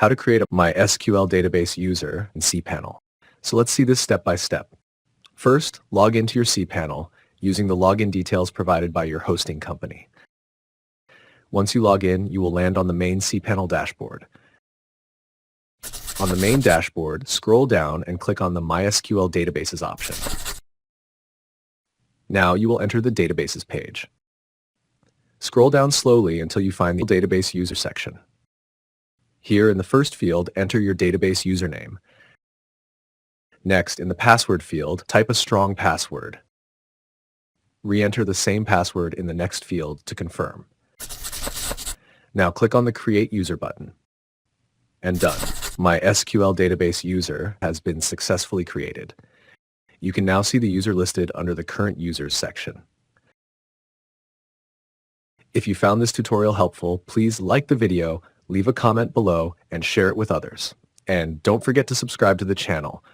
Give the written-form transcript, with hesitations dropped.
how to create a MySQL database user in cPanel. So let's see this step by step. First, log into your cPanel using the login details provided by your hosting company. Once you log in, you will land on the main cPanel dashboard. On the main dashboard, scroll down and click on the MySQL Databases option. Now you will enter the Databases page. Scroll down slowly until you find the Database User section. Here in the first field, enter your database username. Next, in the password field, type a strong password. Re-enter the same password in the next field to confirm. Now click on the Create User button. And done. MySQL database user has been successfully created. You can now see the user listed under the Current Users section. If you found this tutorial helpful, please like the video, leave a comment below, and share it with others. And don't forget to subscribe to the channel.